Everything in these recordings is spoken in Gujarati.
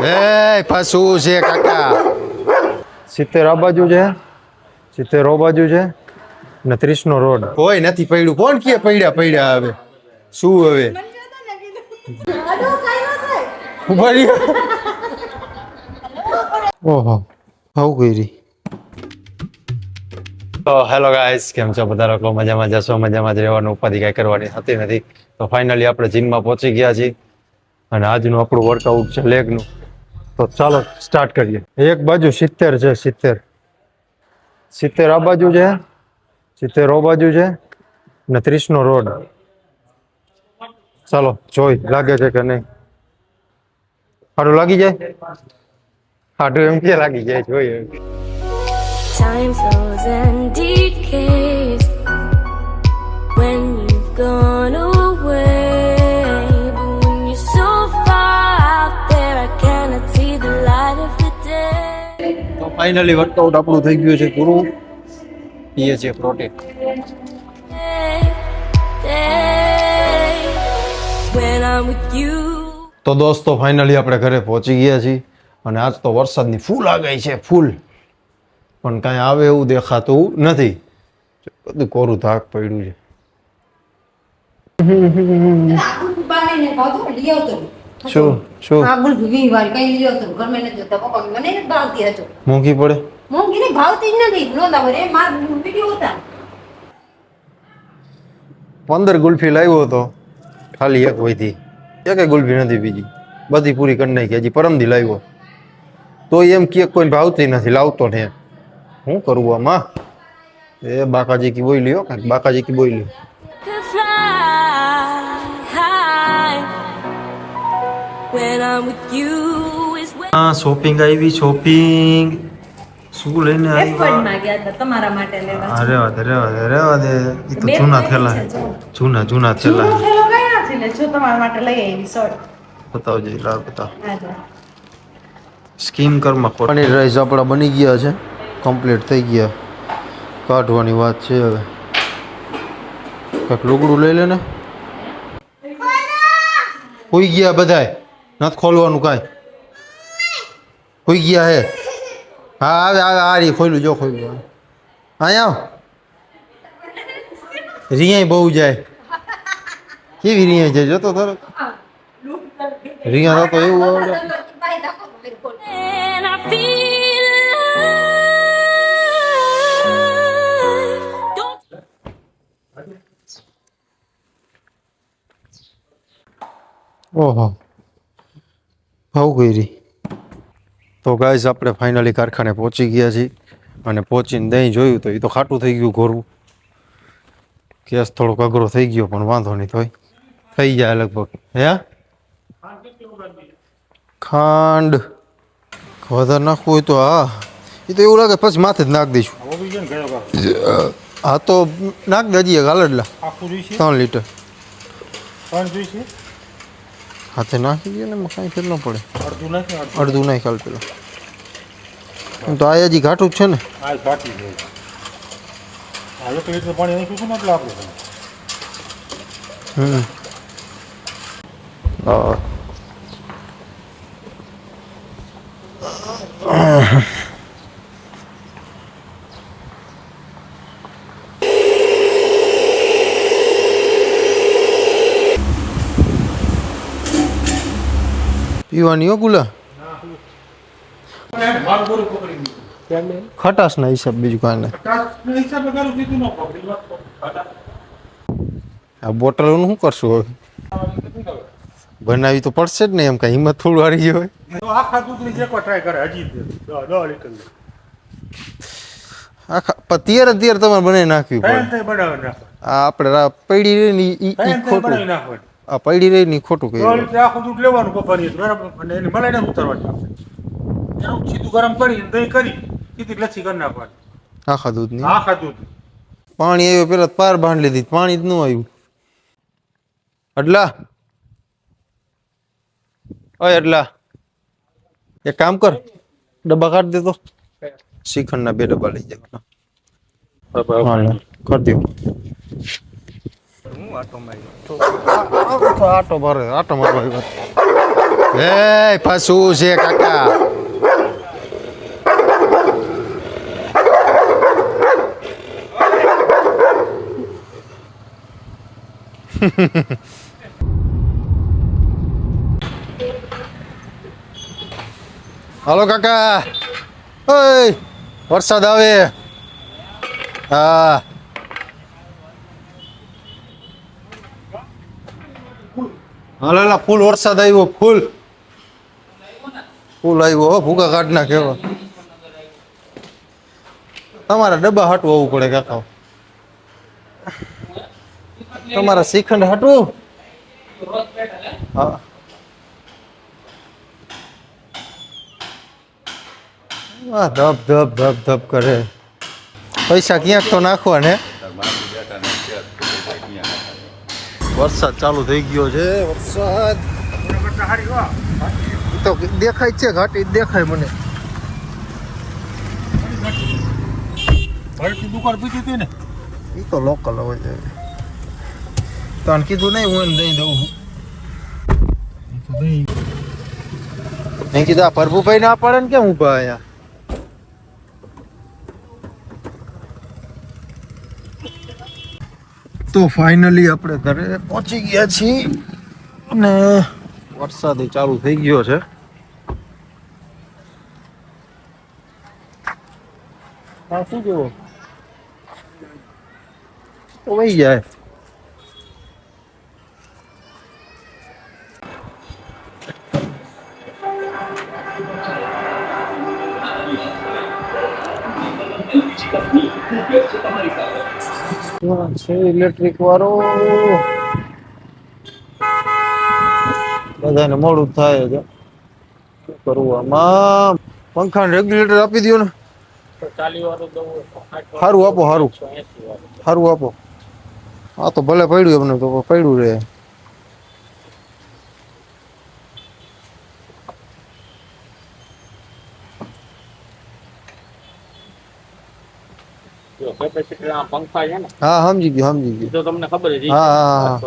એ પાછું છે કાકા 70 આ બાજુ છે 70 ઓ બાજુ છે ને 30 નો રોડ કોઈ નથી પડ્યું કોણ કે પડ્યા હવે શું હવે ઉભા ઓહો આવું કરી તો હેલો ગાઈસ કેમ છો બધા લોકો મજામાં જશો મજામાં જ રહેવાનું ઉપાધિ કાંઈ કરવાની હતી નથી તો ફાઇનલી આપણે જીમમાં પહોંચી ગયા છીએ અને આજનું આપણું વર્કઆઉટ છે લેગનું તો ચાલો સ્ટાર્ટ કરીએ એક બાજુ 70 છે 70 આ બાજુ છે 70 ઓ બાજુ છે ને 30 નો રોડ ચાલો જોઈ લાગે છે કે નહીં સારું લાગી જાય સારું એમ કે લાગી જાય જોઈએ Time slows and decays when you've gone away. But when you're so far out there, I cannot see the light of the day. તો ફાઇનલી વર્કઆઉટ આપણું થઈ ગયું છે પૂરું પીએ છીએ protein When I'm with you. તો દોસ્તો ફાઇનલી આપણે ઘરે પહોંચી ગયા છીએ અને આજ તો વરસાદની ફૂલ આગાહી છે ફૂલ પણ કાંઈ આવે એવું દેખાતું નથી બધું કોરું ધાક પડ્યું છે શું શું મોંઘી પડે 15 ગુલ્ફી લાવ્યો હતો ખાલી એક વહીથી એક ગુલ્ફી નથી બીજી બધી પૂરી કરી નાખી હજી પરમદી લાવ્યો તો એમ કે કોઈ ભાવતી નથી લાવતો ને શું કરવું આમાં એ બાકાજી કી બોઈ લ્યો કાંઈક બાકાજી કી બોઈ લ્યો Could fly high. When I'm with you is when. હા શોપિંગ આવી શોપિંગ શું લઈને આવી માં ગયા હતા તમારા માટે લેવા અરે વાદ એ તો જૂના થેલા જૂના થેલા થેલો કયા છે લે જો તમારા માટે લઈ આવી શર્ટ બતાવજો લાવ બતાવ આજા સ્કીમ કરમાં પનીર રાઈસ આપણા બની ગયા છે કમ્પ્લીટ થઈ ગયા કાઢવાની વાત છે હવે કાંઈક લુગડું લઈ લે ને હોઈ ગયા બધાય નથી ખોલવાનું કાંઈ હોઈ ગયા હે હા આવે આ રી ખોલ્યું જો ખોલ્યું અહીંયા રિયાય બહુ જાય કેવી રિયાય જાય જોતો તારો રિયા તો એવું આવડે And I feel alive. Don't. ઓહો ભાવ કરી તો ગાઈઝ આપણે ફાઇનલી કારખાને પહોંચી ગયા છીએ અને પહોંચીને દહીં જોયું તો એ તો ખાટું થઈ ગયું ઘોરવું કેસ થોડોક અઘરો થઈ ગયો પણ વાંધો નહીં તોય થઈ જાય લગભગ હે ખાંડ વધારે નાખવું હોય તો હા એ તો એવું લાગે પછી માથે જ નાખી દઈશું હા તો નાખ દે હજી ગાલડલા 3 લીટર હાથે નાખી દઈએ ને કાંઈ ફેર ન પડે અડધું નાખ હાલ પેલા તો આ હજી ઘાટું જ છે ને હા પીવાની હો ગુલા ખટાશ ના હિસાબ બીજું કાંઈ નહીં આ બોટલ નું શું કરશું હવે બનાવી તો પડશે જ ને એમ કાંઈ હિંમત થોડું હારી ગઈ હોય આખા તિયર તમારે બનાવી નાખ્યું પડે આ આપણે પડી રહી ને ઈ ખોટું આ પડી રહી ને ખોટું કહ્યું આખું દૂધ લેવાનું બપોરે બરાબર અને એને મલાઈને ઉતારવાની એનું સીધું ગરમ કરી દહીં કરી સીધી લચ્છી કરી નાખવાની આખા દૂધની આખા દૂધ પાણી આવ્યું પેલા પાર બાંધ લીધી પાણી જ ન આવ્યું અડલા ઓય અડલા એક કામ કર ડબ્બા કાઢ દે તો શ્રીખંડના 2 ડબ્બા લઈ જવાના કરી દો આટો મારવા એ પાછું છે કાકા. હાલો કાકા. ઓય વરસાદ આવે. હા હાલો ફૂલ વરસાદ આવ્યો. ફૂલ આવ્યો હો. ભૂકા કાઢ નાખે એવા. તમારા ડબ્બા હાટવું આવવું પડે કાકા. તમારા શ્રીખંડ હાટવું. હા ધબ ધબ ધબ ધબ કરે. પૈસા ક્યાંક તો નાખવા ને. વરસાદ ચાલુ થઈ ગયો છે. વરસાદ તો દેખાય જ છે. ઘાટી દેખાય મને. ભરતી દુકાન પૂછી હતી ને એ તો લોકલ હોય છે. તને કીધું નહીં હું એને દઈ દઉં. મેં કીધું આ પ્રભુભાઈ ના પડે ને કેમ ઊભા અહીંયા. તો ફાઇનલી આપણે ઘરે પહોંચી ગયા છીએ અને વરસાદ ચાલુ થઈ ગયો છે. હા શું જેવો તો વહી જાય. છે ઇલેક્ટ્રિક વાળો. બધાને મોડું થાય છે. શું કરવું આમાં. પંખા રેગ્યુલેટર આપી દો ને. સારું આપો. સારું આપો. હા તો ભલે પડ્યું એમને તો પડ્યું રહે. પંખા છે ને હા સમજી ગયો. તો તમને ખબર જ હા હા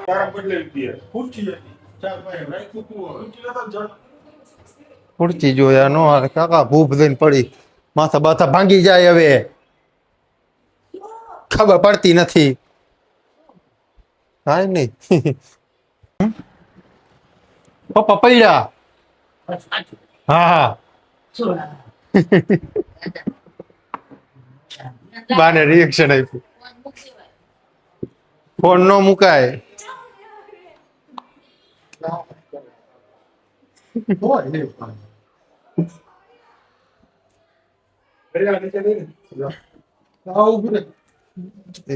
તારા બદલાઈ દે ખુરશી હતી ચાલ ભાઈ રાખ્યું તું ખુરશી નતા જણ ખુરચી જોયા નો હાલે કાકા. ભૂખ દઈને પડી. માથા બાથા ભાંગી જાય. હવે ખબર પડતી નથી. કાંઈ નહીં. પપ્પા પડ્યા. હા બાને રિએક્શન આપ્યું. ફોન નો મુકાય.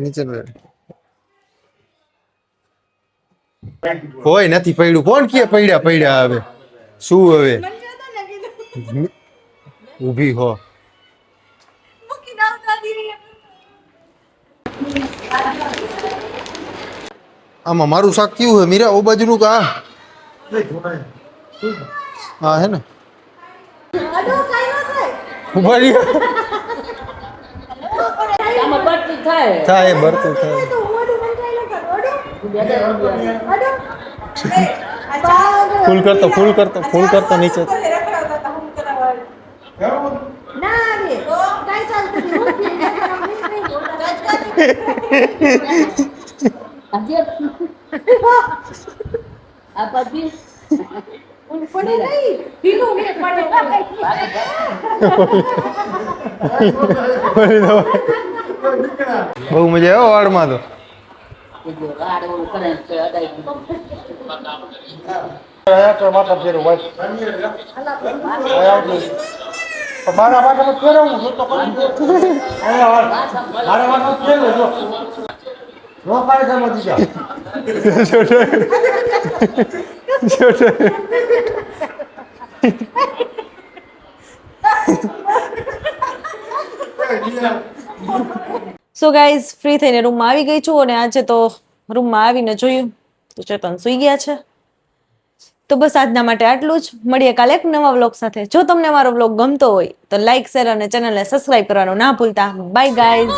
નીચે કોઈ નથી પડ્યું. કોણ કે પડ્યા હવે શું હવે ઊભી હો. આમાં મારું શાક કેવું હે મીરા? ઓ બાજુનું કા હા હે ને ઉભા રહી. થાય ભરતું થાય. ફૂલ કરતો નીચે. બહુ મજા આવે વાળમાં તો. મારા માટે ફેરવવું છું તો મારા માટે ફેરવું જો નો કાર્યક્રમ દીધા સો ગાઈઝ ફ્રી થઈને રૂમમાં આવી ગઈ છું અને આજે તો રૂમમાં આવીને જોયું તો ચેતન સૂઈ ગયા છે. તો બસ આજના માટે આટલું જ. મળીએ કાલે એક નવા વ્લોગ સાથે. જો તમને મારો વ્લોગ ગમતો હોય તો લાઈક શેર અને ચેનલને સબસ્ક્રાઇબ કરવાનું ના ભૂલતા. By guys.